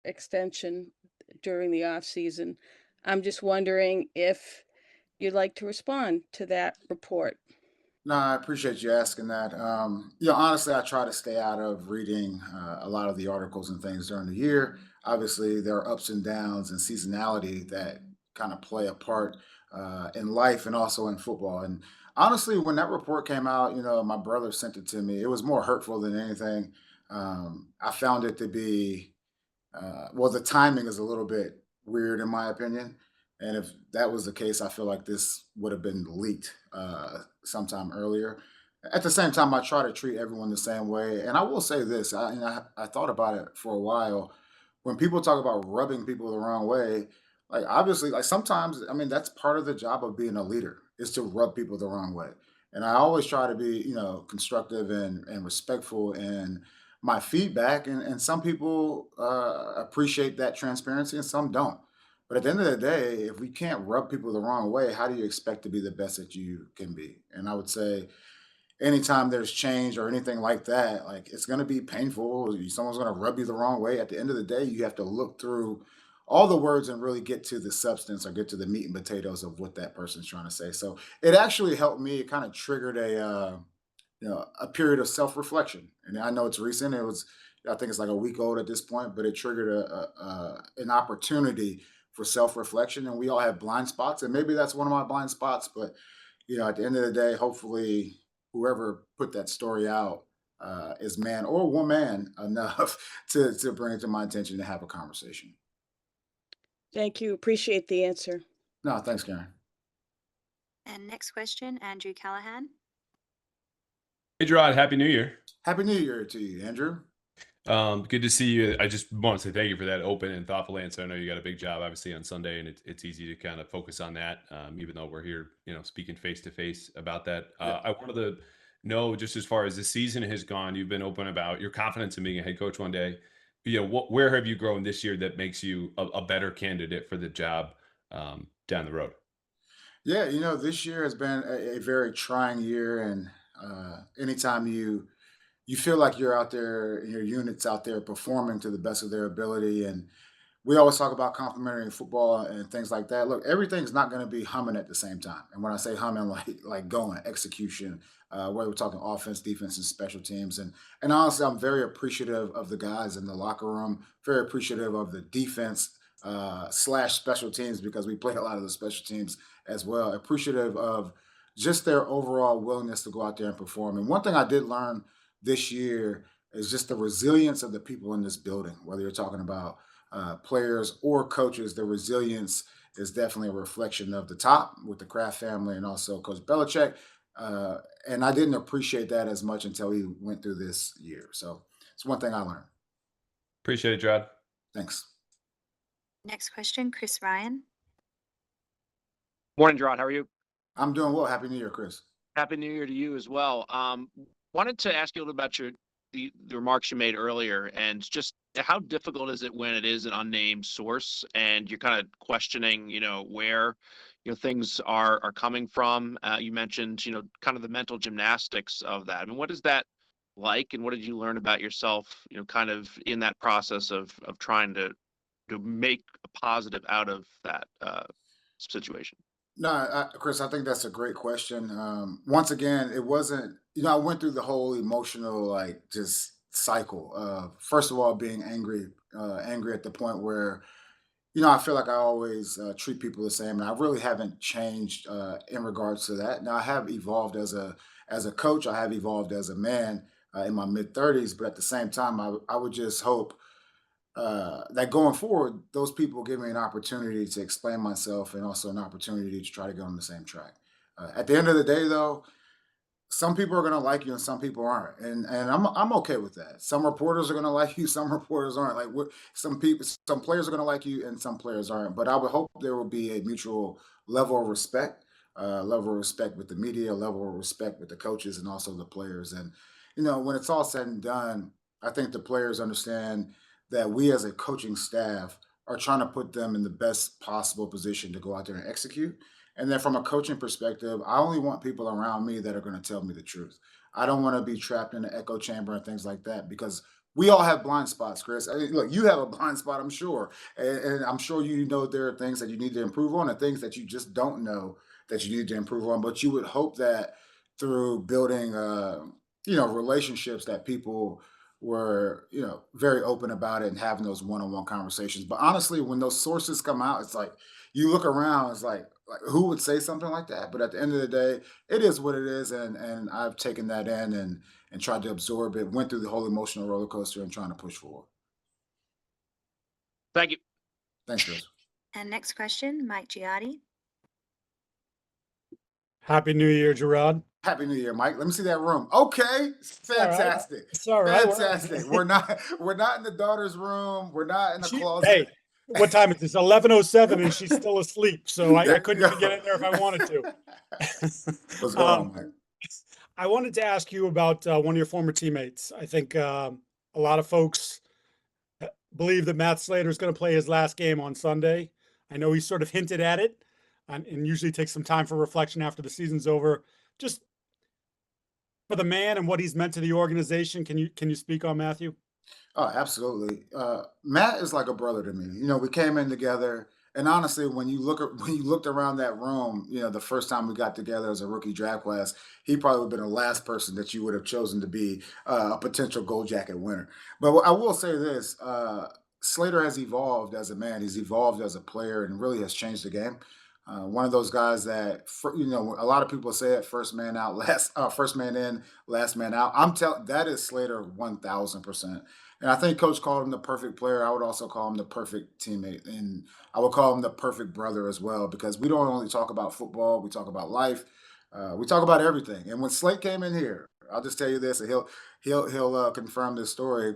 extension during the off season. I'm just wondering if you'd like to respond to that report. No, I appreciate you asking that. Honestly, I try to stay out of reading a lot of the articles and things during the year. Obviously, there are ups and downs and seasonality that kind of play a part in life and also in football. And honestly, when that report came out, my brother sent it to me. It was more hurtful than anything. I found it to be well, the timing is a little bit weird in my opinion. And if that was the case, I feel like this would have been leaked sometime earlier. At the same time, I try to treat everyone the same way. And I will say this: I thought about it for a while. When people talk about rubbing people the wrong way, like obviously, like sometimes, I mean, that's part of the job of being a leader is to rub people the wrong way. And I always try to be, constructive and respectful and my feedback, and some people appreciate that transparency and some don't. But at the end of the day, if we can't rub people the wrong way, how do you expect to be the best that you can be? And I would say anytime there's change or anything like that, like it's going to be painful. Someone's going to rub you the wrong way. At the end of the day, you have to look through all the words and really get to the substance or get to the meat and potatoes of what that person's trying to say. So it actually helped me. It kind of triggered a period of self-reflection. And I know it's recent. I think it's like a week old at this point, but it triggered an opportunity for self-reflection. And we all have blind spots, and maybe that's one of my blind spots. But at the end of the day, hopefully, whoever put that story out is man or woman enough to bring it to my attention to have a conversation. Thank you. Appreciate the answer. No, thanks, Karen. And next question, Andrew Callahan. Hey, Jerod, Happy New Year. Happy New Year to you, Andrew. Good to see you. I just want to say thank you for that open and thoughtful answer. I know you got a big job, obviously, on Sunday, and it's easy to kind of focus on that, even though we're here, speaking face to face about that. Yeah. I wanted to know, just as far as the season has gone, you've been open about your confidence in being a head coach one day. Where have you grown this year that makes you a better candidate for the job down the road? Yeah, this year has been a very trying year, and anytime you feel like you're out there, your unit's out there performing to the best of their ability, and we always talk about complementary football and things like that. Look, everything's not going to be humming at the same time, and when I say humming, like going execution, whether we're talking offense, defense, and special teams, and honestly, I'm very appreciative of the guys in the locker room, very appreciative of the defense slash special teams because we play a lot of the special teams as well. Appreciative of just their overall willingness to go out there and perform. And one thing I did learn this year is just the resilience of the people in this building, whether you're talking about players or coaches. The resilience is definitely a reflection of the top with the Kraft family and also Coach Belichick. And I didn't appreciate that as much until he went through this year. So it's one thing I learned. Appreciate it, Jerod. Thanks. Next question, Chris Ryan. Morning, Jerod. How are you? I'm doing well. Happy New Year, Chris. Happy New Year to you as well. Wanted to ask you a little about the remarks you made earlier, and just how difficult is it when it is an unnamed source and you're kind of questioning, where things are coming from. You mentioned, kind of the mental gymnastics of that. I mean, what is that like, and what did you learn about yourself, kind of in that process of trying to make a positive out of that situation? No, Chris, I think that's a great question. Once again, it wasn't, I went through the whole emotional, like, just cycle of, first of all, being angry at the point where, I feel like I always treat people the same. And I really haven't changed in regards to that. Now, I have evolved as a coach, I have evolved as a man in my mid 30s, but at the same time, I would just hope that going forward, those people give me an opportunity to explain myself and also an opportunity to try to get on the same track. At the end of the day, though, some people are going to like you and some people aren't, and I'm okay with that. Some reporters are going to like you, some reporters aren't. Like some people, some players are going to like you, and some players aren't. But I would hope there will be a mutual level of respect with the media, level of respect with the coaches, and also the players. And when it's all said and done, I think the players understand that we as a coaching staff are trying to put them in the best possible position to go out there and execute. And then from a coaching perspective, I only want people around me that are going to tell me the truth. I don't want to be trapped in the echo chamber and things like that because we all have blind spots, Chris. I mean, look, you have a blind spot, I'm sure, and I'm sure you know there are things that you need to improve on and things that you just don't know that you need to improve on. But you would hope that through building, relationships, that people were, very open about it and having those one-on-one conversations. But honestly, when those sources come out, it's like you look around, it's like who would say something like that? But at the end of the day, it is what it is, and I've taken that in and tried to absorb it, went through the whole emotional roller coaster and trying to push forward. Thank you. Thanks, Chris. And next question, Mike Giardi. Happy New Year, Jerod. Happy New Year, Mike. Let me see that room. Okay, fantastic. It's all right. Fantastic. We're not in the daughter's room. We're not in the closet. Hey, what time is this? 11:07, and she's still asleep. So I couldn't even get in there if I wanted to. What's going on, Mike? I wanted to ask you about one of your former teammates. I think a lot of folks believe that Matt Slater is going to play his last game on Sunday. I know he sort of hinted at it, and usually takes some time for reflection after the season's over. Just for the man and what he's meant to the organization, can you speak on Matthew? Oh, absolutely. Matt is like a brother to me. We came in together, and honestly, when you looked around that room, the first time we got together as a rookie draft class, he probably would have been the last person that you would have chosen to be a potential Gold Jacket winner. But I will say this: Slater has evolved as a man. He's evolved as a player, and really has changed the game. One of those guys that, a lot of people say it: first man out, first man in, last man out. I'm telling that is Slater 1,000%. And I think Coach called him the perfect player. I would also call him the perfect teammate, and I would call him the perfect brother as well, because we don't only talk about football; we talk about life. We talk about everything. And when Slate came in here, I'll just tell you this, and he'll confirm this story.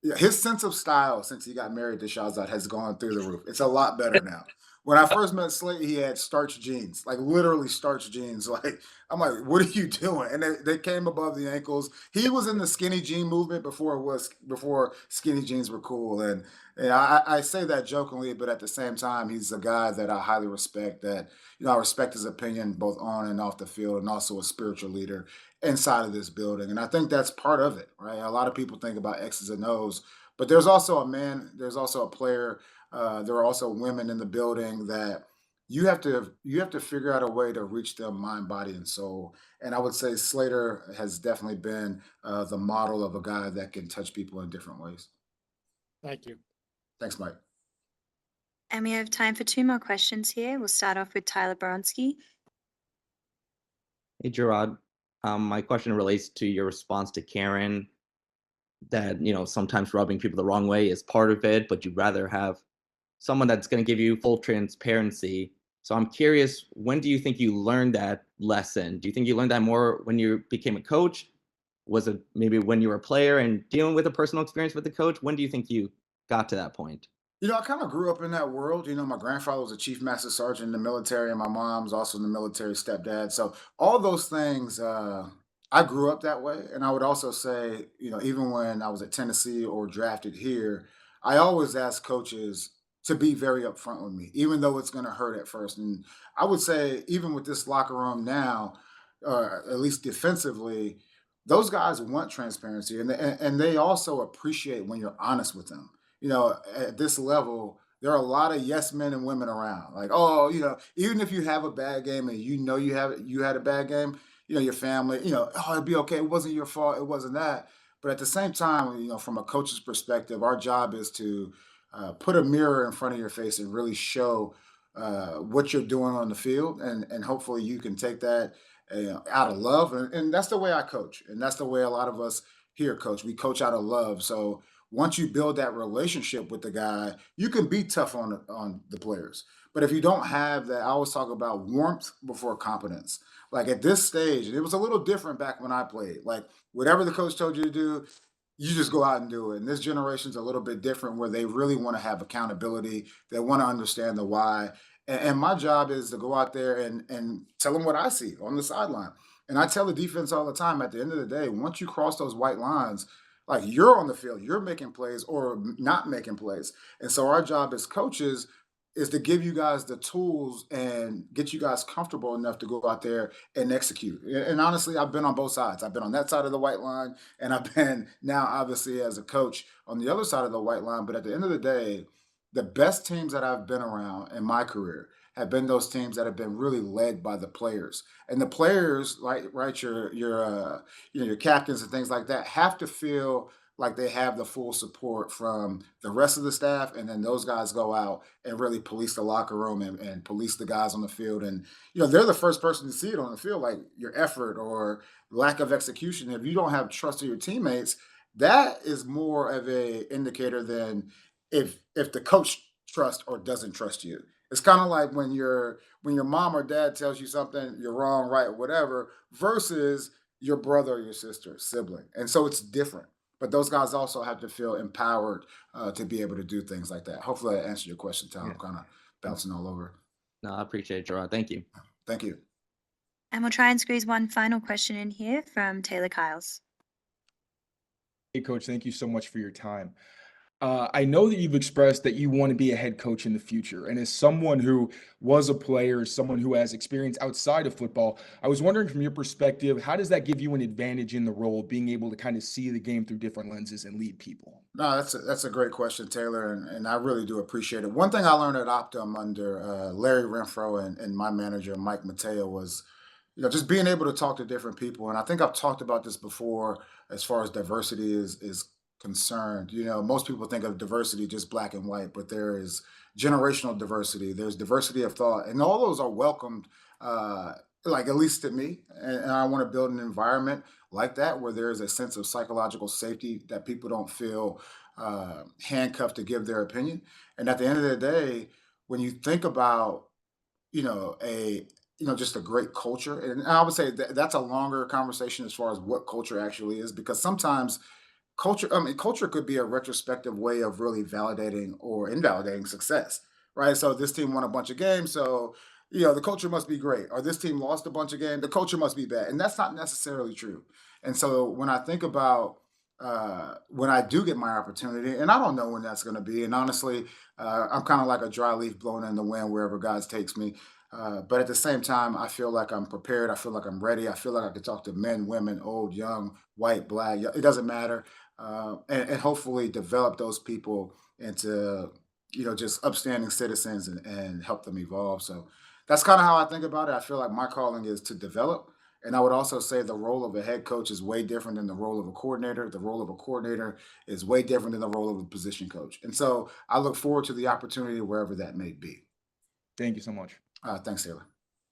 Yeah, his sense of style since he got married to Shahzad has gone through the roof. It's a lot better now. When I first met Slate, he had starched jeans, like literally starched jeans. Like, I'm like, what are you doing? And they came above the ankles. He was in the skinny jean movement before skinny jeans were cool. And I say that jokingly, but at the same time, he's a guy that I highly respect. That I respect his opinion both on and off the field, and also a spiritual leader inside of this building. And I think that's part of it, right? A lot of people think about X's and O's, but there's also a man, there's also a player, there are also women in the building that you have to figure out a way to reach them mind, body, and soul. And I would say Slater has definitely been the model of a guy that can touch people in different ways. Thank you. Thanks, Mike. And we have time for 2 more questions here. We'll start off with Tyler Bronski. Hey, Gerard. My question relates to your response to Karen that, sometimes rubbing people the wrong way is part of it, but you'd rather have someone that's going to give you full transparency. So I'm curious, when do you think you learned that lesson? Do you think you learned that more when you became a coach? Was it maybe when you were a player and dealing with a personal experience with the coach? When do you think you got to that point? I kind of grew up in that world. My grandfather was a chief master sergeant in the military, and my mom's also in the military, stepdad. So all those things, I grew up that way. And I would also say, even when I was at Tennessee or drafted here, I always asked coaches to be very upfront with me, even though it's going to hurt at first. And I would say, even with this locker room now, at least defensively, those guys want transparency, and they also appreciate when you're honest with them. At this level, there are a lot of yes men and women around. Like, oh, even if you have a bad game and you had a bad game, your family, oh, it'd be okay. It wasn't your fault. It wasn't that. But at the same time, from a coach's perspective, our job is to put a mirror in front of your face and really show what you're doing on the field, and hopefully you can take that out of love, and that's the way I coach, and that's the way a lot of us here coach. We coach out of love. So once you build that relationship with the guy, you can be tough on the players. But if you don't have that, I always talk about warmth before competence. Like at this stage, and it was a little different back when I played. Like whatever the coach told you to do, you just go out and do it. And this generation's a little bit different, where they really want to have accountability. They want to understand the why. And my job is to go out there and tell them what I see on the sideline. And I tell the defense all the time, at the end of the day, once you cross those white lines, like you're on the field, you're making plays or not making plays. And so our job as coaches is to give you guys the tools and get you guys comfortable enough to go out there and execute. And honestly, I've been on both sides. I've been on that side of the white line, and I've been now obviously as a coach on the other side of the white line. But at the end of the day, the best teams that I've been around in my career have been those teams that have been really led by the players. And the players, like right, your captains and things like that, have to feel like they have the full support from the rest of the staff, and then those guys go out and really police the locker room and police the guys on the field. And they're the first person to see it on the field, like your effort or lack of execution. If you don't have trust of your teammates, that is more of a indicator than if the coach trusts or doesn't trust you. It's kind of like when your mom or dad tells you something, you're wrong, right, whatever, versus your brother or your sister, sibling. And so it's different. But those guys also have to feel empowered to be able to do things like that. Hopefully, I answered your question, Tom. Yeah. I'm kind of bouncing all over. No, I appreciate it, Jerod. Thank you. Thank you. And we'll try and squeeze one final question in here from Taylor Kiles. Hey, Coach, thank you so much for your time. I know that you've expressed that you want to be a head coach in the future. And as someone who was a player, someone who has experience outside of football, I was wondering from your perspective, how does that give you an advantage in the role, being able to kind of see the game through different lenses and lead people? No, that's a great question, Taylor, and I really do appreciate it. One thing I learned at Optum under Larry Renfro and my manager, Mike Mateo, was just being able to talk to different people. And I think I've talked about this before as far as diversity is concerned. Most people think of diversity just black and white, but there is generational diversity. There's diversity of thought, and all those are welcomed. Like at least to me, and I want to build an environment like that where there is a sense of psychological safety that people don't feel handcuffed to give their opinion. And at the end of the day, when you think about a just a great culture, and I would say that's a longer conversation as far as what culture actually is, because sometimes culture could be a retrospective way of really validating or invalidating success, right? So this team won a bunch of games, so the culture must be great. Or this team lost a bunch of games, the culture must be bad, and that's not necessarily true. And so when I think about when I do get my opportunity, and I don't know when that's going to be, and honestly, I'm kind of like a dry leaf blowing in the wind wherever God takes me. But at the same time, I feel like I'm prepared. I feel like I'm ready. I feel like I can talk to men, women, old, young, white, black. It doesn't matter, and hopefully develop those people into just upstanding citizens and help them evolve. So that's kind of how I think about it. I feel like my calling is to develop. And I would also say the role of a head coach is way different than the role of a coordinator. The role of a coordinator is way different than the role of a position coach. And so I look forward to the opportunity wherever that may be. Thank you so much. Thanks, Taylor.